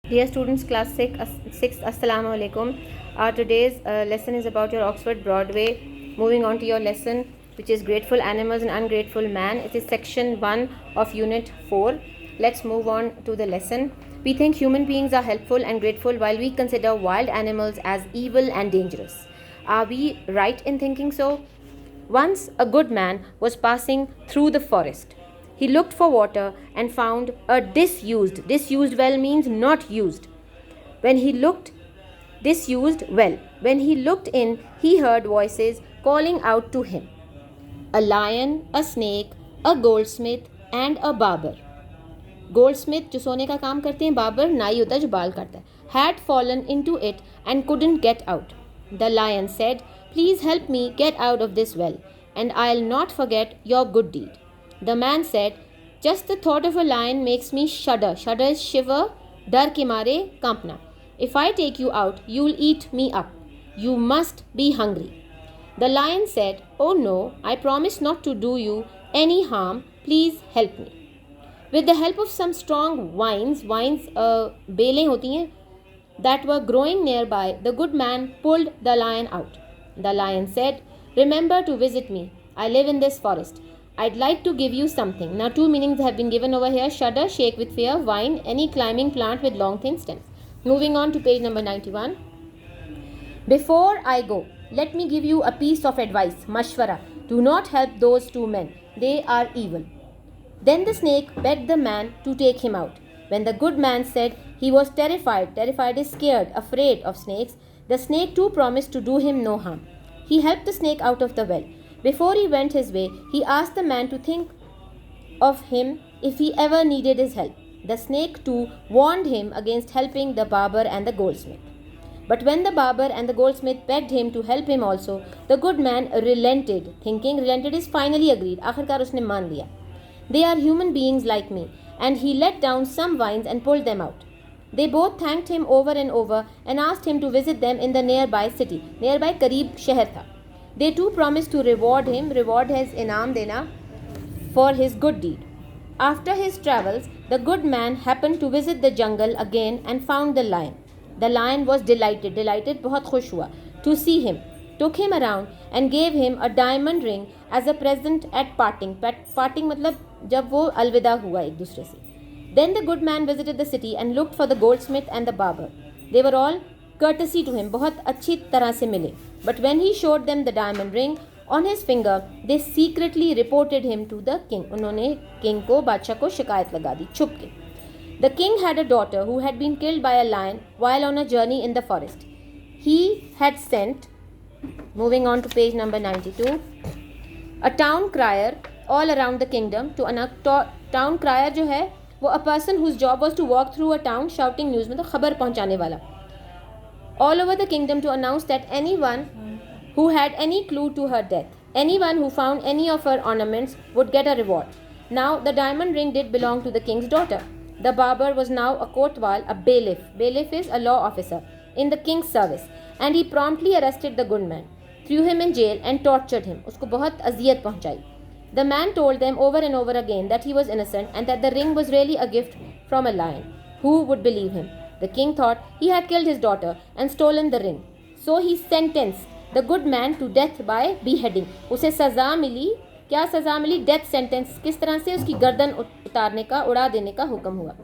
Dear students, class 6th, Assalamu alaikum. Today's lesson is about your Oxford Broadway. Moving on to your lesson, which is Grateful Animals and Ungrateful Man. It is section 1 of unit 4. Let's move on to the lesson. We think human beings are helpful and grateful while we consider wild animals as evil and dangerous. Are we right in thinking so? Once a good man was passing through the forest. He looked for water and found a disused well means not used. When he looked when he looked in, he heard voices calling out to him. A lion, a snake, a goldsmith and a barber. Goldsmith जो सोने का काम करते हैं, barber नाई होता है जो बाल काटता है, had fallen into it and couldn't get out. The lion said, "Please help me get out of this well, and I'll not forget your good deed." The man said, "Just the thought of a lion makes me shudder." Shudder is shiver, डर के मारे कांपना. "If I take you out, you'll eat me up. You must be hungry." The lion said, "Oh no, I promise not to do you any harm. Please help me." With the help of some strong vines बेलें होती हैं, that were growing nearby, the good man pulled the lion out. The lion said, "Remember to visit me. I live in this forest. I'd like to give you something." Now 2 meanings have been given over here: shudder, shake with fear; vine, any climbing plant with long thin stems. Moving on to page number 91. "Before I go, let me give you a piece of advice, mashwara. Do not help those 2 men. They are evil." Then the snake begged the man to take him out. When the good man said he was terrified is scared, afraid of snakes, the snake too promised to do him no harm. He helped the snake out of the well. Before he went his way, he asked the man to think of him if he ever needed his help. The snake too warned him against helping the barber and the goldsmith. But when the barber and the goldsmith begged him to help him also, the good man relented, thinking relented is finally agreed. आखिरकार उसने मान लिया. They are human beings like me, and he let down some vines and pulled them out. They both thanked him over and over and asked him to visit them in the nearby city. Nearby करीब शहर था. They too promised to reward him. Reward है इनाम देना for his good deed. After his travels, the good man happened to visit the jungle again and found the lion. The lion was delighted बहुत खुश हुआ to see him, took him around and gave him a diamond ring as a present at parting. Parting मतलब जब वो अलविदा हुआ एक दूसरे से. Then the good man visited the city and looked for the goldsmith and the barber. They were all courtesy to him, बहुत अच्छी तरह से मिले. But when he showed them the diamond ring on his finger, they secretly reported him to the king. उन्होंने king को, बादशाह को शिकायत लगा दी छुप के. The king had a daughter who had been killed by a lion while on a journey in the forest. He had sent, moving on to page number 92, a town crier all around the kingdom to town crier जो है वो a person whose job was to walk through a town shouting news, मतलब खबर पहुंचाने वाला, all over the kingdom to announce that anyone who had any clue to her death, anyone who found any of her ornaments would get a reward. Now the diamond ring did belong to the king's daughter. The barber was now a kotwal, a bailiff. Bailiff is a law officer in the king's service, and he promptly arrested the good man, threw him in jail and tortured him. उसको बहुत अजियत पहुंचाई. The man told them over and over again that he was innocent and that the ring was really a gift from a lion. Who would believe him? The king thought he had killed his daughter and stolen the ring. So he sentenced the good man to death by beheading. उसे सजा मिली. क्या सजा मिली? Death sentence. किस तरह से? उसकी गर्दन उतारने का, उड़ा देने का हुक्म हुआ.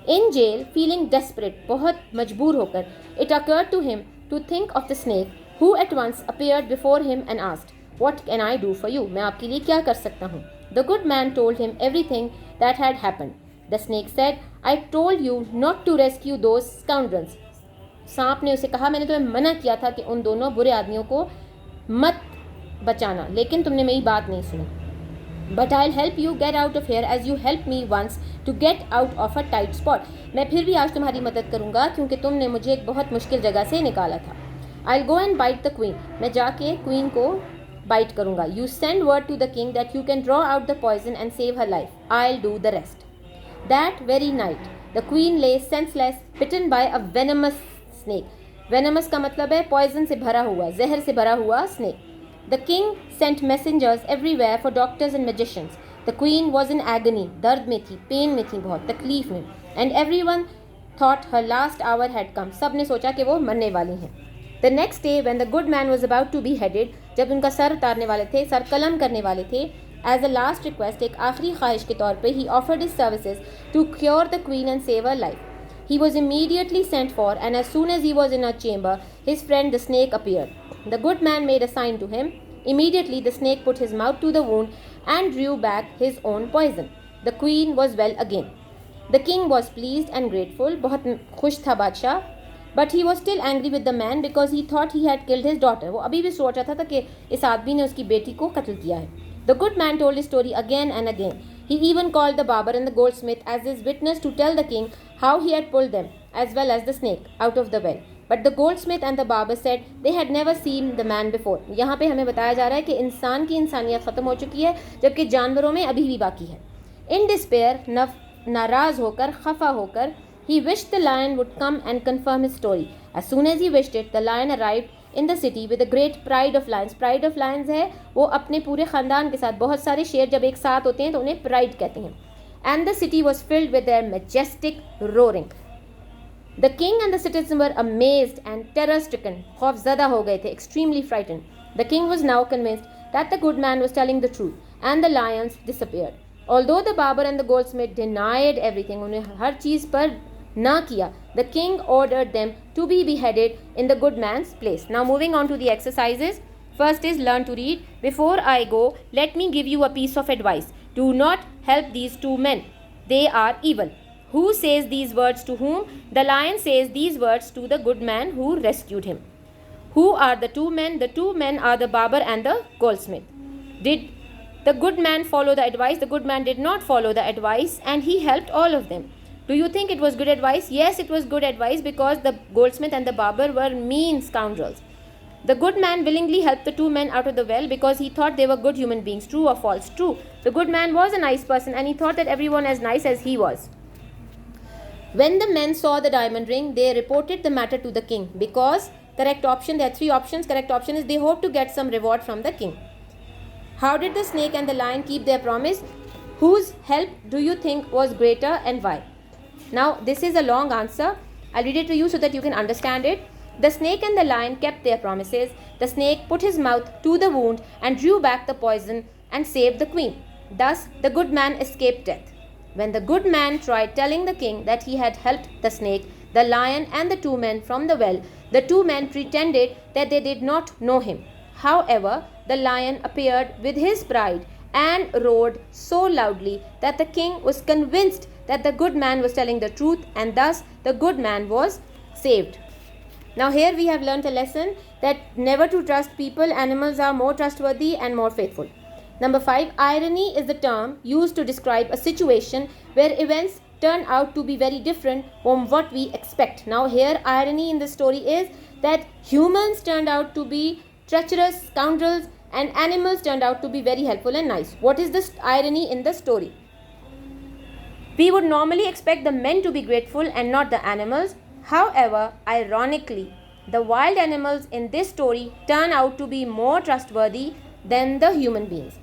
In jail, feeling desperate, बहुत मजबूर होकर, it occurred to him to think of the snake, who at once appeared before him and asked, "What can I do for you?" मैं आपके लिए क्या कर सकता हूँ? The good man told him everything that had happened. The snake said, "I told you not to rescue those scoundrels." सांप ने उसे कहा, मैंने तुम्हें मना किया था कि उन दोनों बुरे आदमियों को मत बचाना, लेकिन तुमने मेरी बात नहीं सुनी. But I'll help you get out of here as you helped me once to get out of a tight spot. मैं फिर भी आज तुम्हारी मदद करूँगा क्योंकि तुमने मुझे एक बहुत मुश्किल जगह से निकाला था. I'll go and bite the queen. मैं जाके क्वीन को बाइट करूँगा. You send word to the king that you can draw out the poison and save her life. I'll do the rest. That very night, the queen lay senseless, bitten by a venomous snake. Venomous का मतलब है poison से भरा हुआ, जहर से भरा हुआ snake. The king sent messengers everywhere for doctors and magicians. The queen was in agony, दर्द में थी, पेन में थी बहुत, तकलीफ में. And everyone thought her last hour had come. सब ने सोचा कि वो मरने वाली हैं. The next day, when the good man was about to be headed, जब उनका सर उतारने वाले थे, सर कलम करने वाले थे, as a last request, एक आखिरी ख्वाहिश के तौर पे, he offered his services to cure the queen and save her life. He was immediately sent for, and as soon as he was in a chamber, his friend the snake appeared. The good man made a sign to him. Immediately the snake put his mouth to the wound and drew back his own poison. The queen was well again. The king was pleased and grateful. बहुत खुश था बादशाह. But he was still angry with the man because he thought he had killed his daughter. वो अभी भी सोच रहा था कि इस आदमी ने उसकी बेटी को कत्ल किया है. The good man told his story again and again. He even called the barber and the goldsmith as his witness to tell the king how he had pulled them, as well as the snake, out of the well. But the goldsmith and the barber said they had never seen the man before. यहाँ पे हमें बताया जा रहा है कि इंसान की इंसानियत ख़त्म हो चुकी है, जबकि जानवरों में अभी भी बाकी है. In despair, नाराज़ होकर, खफा होकर, he wished the lion would come and confirm his story. As soon as he wished it, the lion arrived in the city with a great pride of lions. Pride of lions है वो अपने पूरे ख़ानदान के साथ, बहुत सारे शेर जब एक साथ होते हैं तो उन्हें pride कहते हैं. And the city was filled with their majestic roaring. The king and the citizens were amazed and terror-stricken. खौफज़दा हो गए थे, extremely frightened. The king was now convinced that the good man was telling the truth, and the lions disappeared. Although the barber and the goldsmith denied everything, उन्हें हर चीज़ पर ना किया, the king ordered them to be beheaded in the good man's place. Now moving on to the exercises. First is learn to read. Before I go, let me give you a piece of advice. Do not help these two men. They are evil. Who says these words to whom? The lion says these words to the good man who rescued him. Who are the two men? The two men are the barber and the goldsmith. Did the good man follow the advice? The good man did not follow the advice, and he helped all of them. Do you think it was good advice? Yes, it was good advice because the goldsmith and the barber were mean scoundrels. The good man willingly helped the two men out of the well because he thought they were good human beings. True or false? True. The good man was a nice person and he thought that everyone as nice as he was. When the men saw the diamond ring, they reported the matter to the king because correct option, there are three options. Correct option is they hope to get some reward from the king. How did the snake and the lion keep their promise? Whose help do you think was greater and why? Now this is a long answer. I'll read it to you so that you can understand it. The snake and the lion kept their promises. The snake put his mouth to the wound and drew back the poison and saved the queen. Thus the good man escaped death. When the good man tried telling the king that he had helped the snake, the lion and the two men from the well, the two men pretended that they did not know him. However, the lion appeared with his pride and roared so loudly that the king was convinced that the good man was telling the truth, and thus the good man was saved. Now here we have learnt a lesson that never to trust people. Animals are more trustworthy and more faithful. Number 5, irony is the term used to describe a situation where events turn out to be very different from what we expect. Now here irony in the story is that humans turned out to be treacherous scoundrels and animals turned out to be very helpful and nice. What is the irony in the story? We would normally expect the men to be grateful and not the animals. However, ironically, the wild animals in this story turn out to be more trustworthy than the human beings.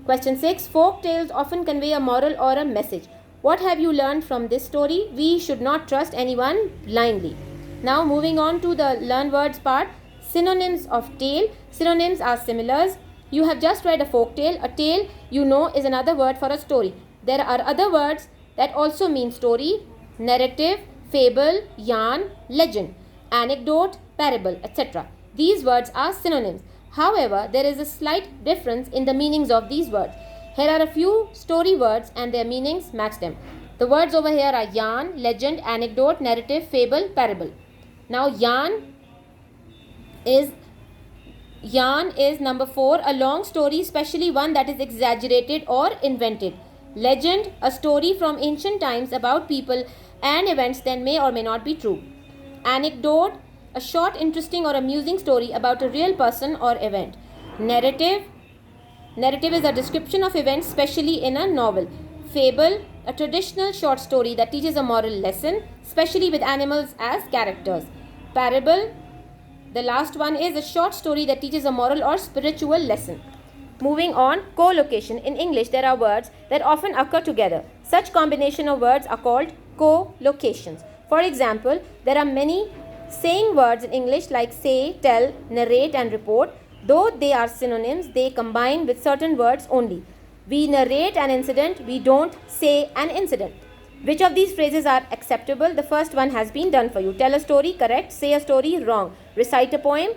Question 6. Folk tales often convey a moral or a message. What have you learned from this story? We should not trust anyone blindly. Now moving on to the learn words part. Synonyms of tale. Synonyms are similars. You have just read a folk tale. A tale, you know, is another word for a story. There are other words that also mean story: narrative, fable, yarn, legend, anecdote, parable, etc. These words are synonyms. However, there is a slight difference in the meanings of these words. Here are a few story words and their meanings match them. The words over here are yarn, legend, anecdote, narrative, fable, parable. Now yarn is number 4, a long story, especially one that is exaggerated or invented. Legend, a story from ancient times about people and events that may or may not be true. Anecdote, a short, interesting or amusing story about a real person or event. Narrative is a description of events, especially in a novel. Fable, a traditional short story that teaches a moral lesson, especially with animals as characters. Parable, the last one, is a short story that teaches a moral or spiritual lesson. Moving on, co-location. In English, there are words that often occur together. Such combination of words are called co-locations. For example, there are many saying words in English like say, tell, narrate and report. Though they are synonyms, they combine with certain words only. We narrate an incident, we don't say an incident. Which of these phrases are acceptable? The first one has been done for you. Tell a story, correct. Say a story, wrong. Recite a poem,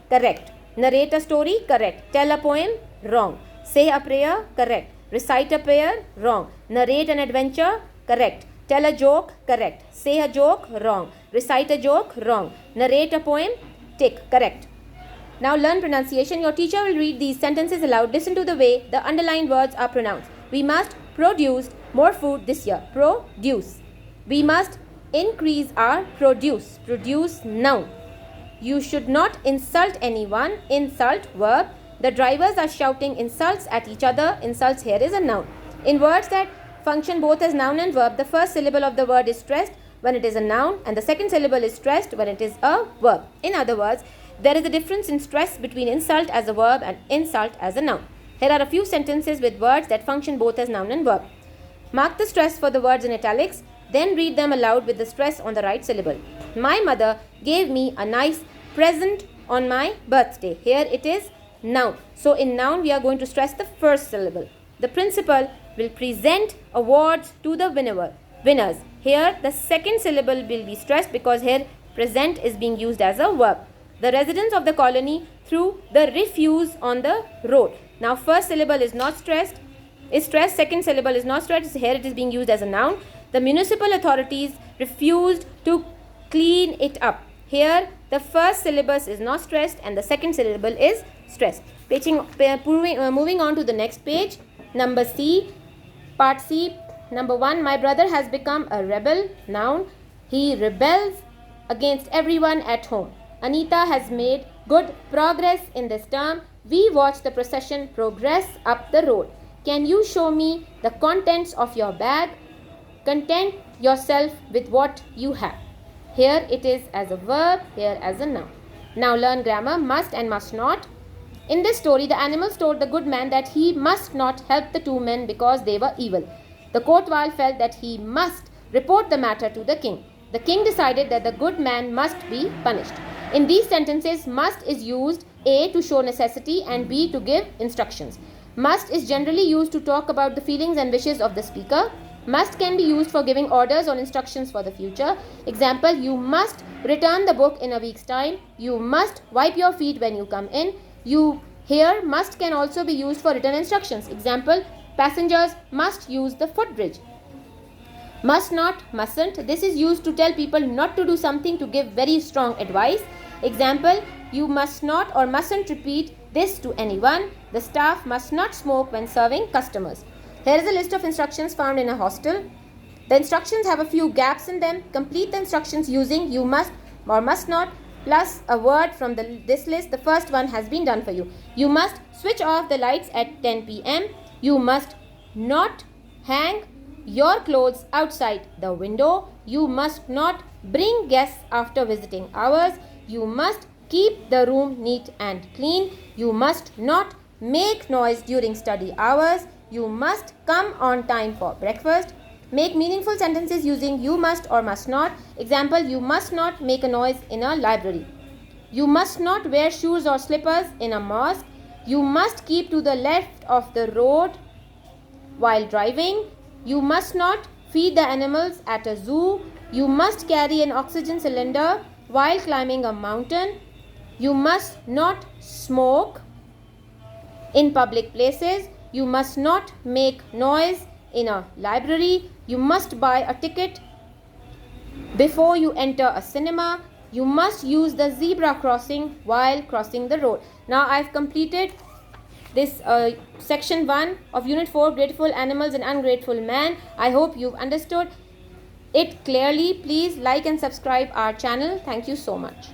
correct. Narrate a story, correct. Tell a poem, wrong. Say a prayer, correct. Recite a prayer, wrong. Narrate an adventure, correct. Tell a joke, correct. Say a joke, wrong. Recite a joke, wrong. Narrate a poem, tick, correct. Now learn pronunciation. Your teacher will read these sentences aloud. Listen to the way the underlined words are pronounced. We must produce more food this year. Produce. We must increase our produce. Produce, noun. You should not insult anyone. Insult, verb. The drivers are shouting insults at each other. Insults here is a noun. In words that function both as noun and verb, the first syllable of the word is stressed when it is a noun and the second syllable is stressed when it is a verb. In other words, there is a difference in stress between insult as a verb and insult as a noun. Here are a few sentences with words that function both as noun and verb. Mark the stress for the words in italics, then read them aloud with the stress on the right syllable. My mother gave me a nice present on my birthday. Here it is noun. So in noun we are going to stress the first syllable. The principal will present awards to the winners. Here the second syllable will be stressed because here present is being used as a verb. The residents of the colony threw the refuse on the road. Now first syllable is not stressed, is stressed, second syllable is not stressed, here it is being used as a noun. The municipal authorities refused to clean it up. Here the first syllable is not stressed and the second syllable is stressed. Moving on to the next page, number C, part C, number 1, my brother has become a rebel, noun. He rebels against everyone at home. Anita has made good progress in this term. We watch the procession progress up the road. Can you show me the contents of your bag? Content yourself with what you have. Here it is as a verb, here as a noun. Now learn grammar, must and must not. In this story, the animals told the good man that he must not help the two men because they were evil. The kotwal felt that he must report the matter to the king. The king decided that the good man must be punished. In these sentences, must is used A to show necessity and B to give instructions. Must is generally used to talk about the feelings and wishes of the speaker. Must can be used for giving orders or instructions for the future. Example, you must return the book in a week's time. You must wipe your feet when you come in. Here must can also be used for written instructions. Example, passengers must use the footbridge. Must not, mustn't. This is used to tell people not to do something to give very strong advice. Example, you must not or mustn't repeat this to anyone. The staff must not smoke when serving customers. Here is a list of instructions found in a hostel. The instructions have a few gaps in them. Complete the instructions using you must or must not plus a word from this list. The first one has been done for you. You must switch off the lights at 10 p.m. You must not hang your clothes outside the window. You must not bring guests after visiting hours. You must keep the room neat and clean. You must not make noise during study hours. You must come on time for breakfast. Make meaningful sentences using you must or must not. Example, you must not make a noise in a library. You must not wear shoes or slippers in a mosque. You must keep to the left of the road while driving. You must not feed the animals at a zoo. You must carry an oxygen cylinder while climbing a mountain. You must not smoke in public places. You must not make noise in a library. You must buy a ticket before you enter a cinema. You must use the zebra crossing while crossing the road. Now I've completed this section 1 of Unit 4, Grateful Animals and Ungrateful Man. I hope you've understood it clearly. Please like and subscribe our channel. Thank you so much.